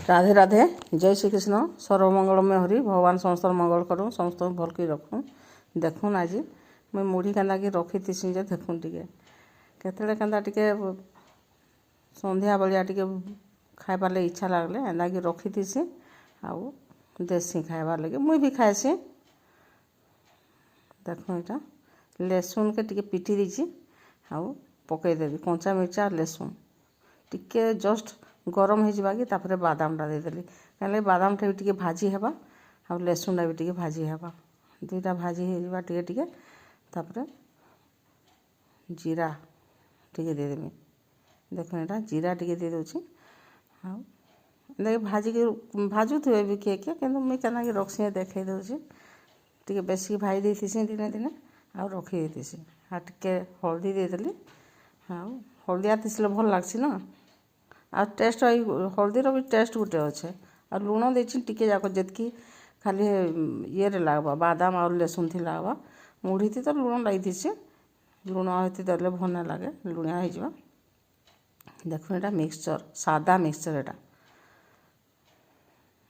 राधे राधे जय श्री कृष्ण सर्वमंगलमय हरि भगवान समस्त मंगल करूँ समस्त भल की रखूँ देखुन आज मुई मुढ़ी केन्दा कि रखी जे देखुन टिके केतले केन्दा टिके संध्या बेलिया टिके खाइबार लगे इच्छा लागले एंदा कि रखी आउ देसी खाइबार लगे मुई भी खाएसी देखो यहाँ लहसुन के टिके पिटी दीची आउ पकईदेवी कंचा मिर्चा लहसुन टिके जस्ट गरम हो तापर बादामटा देदेली कहीं बादामटा भी टिके भाजी हेबा आ लहसुनटा भी टिके भाजी हेबा दुईटा भाजी हो टिके टिके तापर जीरा टिके देदेमी देखो यहाँ जीरा टिके दे दूची हाँ भाजी के भाजु थे भी किए कि मुझे केना कि रखी देखे दूसरी टिके बेसिक भाई देसी दिने दिने आउ रखी देसी हाँ टिके हल्दी देदेली हाँ हल्दिया तीसले भल लगसी ना आ टेस्ट हल्दीर भी टेस्ट गोटे अच्छे आ लुण देची टिके जाक जितकी खाली ये लगवा बादाम और लहसुन थी लगवा मुढ़ी थी तो लुण लगी लुण होती देले भल ना लगे लुणिया हो देखो यहाँ मिक्सचर सादा मिक्सचर एटा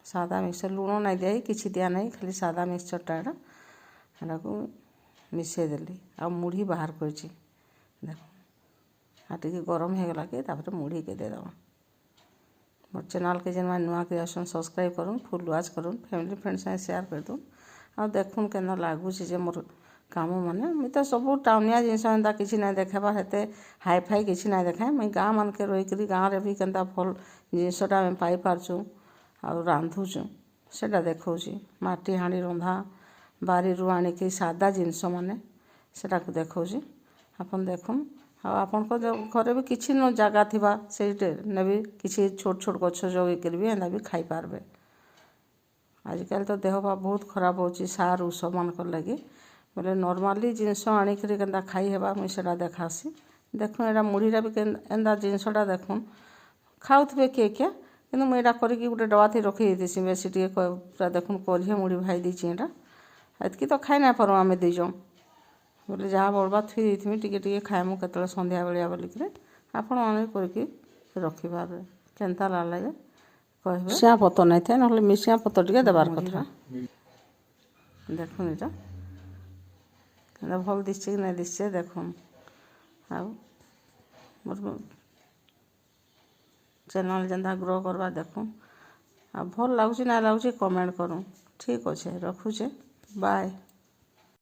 सादा मिक्सचर लुण ना दिया कि दिया ना खाली सादा मिक्सचरटा एटा को मिसईदेली आ मुढ़ी बाहर कर देखो हाँ टे गरम हो गला कि मुढ़ी के देदेवा मोर चैनल के जेन नुआ के आसन सब्सक्राइब करूँ फुल वाच करूँ फैमिली फ्रेंड साथ शेयर कर दूँ आ देखुन के लगुच मोर काम मैंने मुझे तो सब टाउनिया जिनस एंता किसी ना देखेबा हेते हाई फाई किसी ना देखाए मुझे गाँ मान के रहीकि गाँव में भी केन्ता भल जिनसटा आम पाई पार्चु आ रांधुचु सेटा देखौची माटी हांडी रंधा बारी आणिकी सादा जिनस माने सेटा को देखौची आपन देखुन आपन घरे भी किसी न जगह थिबा से भी किसी छोट छोट गछ जगेकर भी एंदा भी खाई पारबे आजिकल तो देह पा बहुत खराब होची सार उस मानक लगे बोले नॉर्मली जिनस आणिक केन्ता खाई हेबा मुई सेटा देखासी देखुन एटा मुढ़ीटा भी एंदा जिनसटा देखुन खाऊे किए किए कि मुझे करके गोटे डबा थी रखी देसी बेसी टे पूरा देखुन करिए मुढ़ी भाई देची एटा एतकी तो खाई ना पारूँ आम दुईज बोले जहाँ बड़बा थी टिके टिके खाएमु केतले संध्या बेलिया बोलिक आपण मैंने करके रखिपारे केन्ता लगे कह मिसिया पतर नहीं थे ना मिसिया पतर टे देवार कथा देखुन यहाँ भल दिशे कि नहीं दिशे देखुन आउ मोर चैनल जेन्ता ग्रो करवा देखुन आ भल लगुच ना लगुच कमेंट करूँ ठीक अच्छे रखुचे बाय।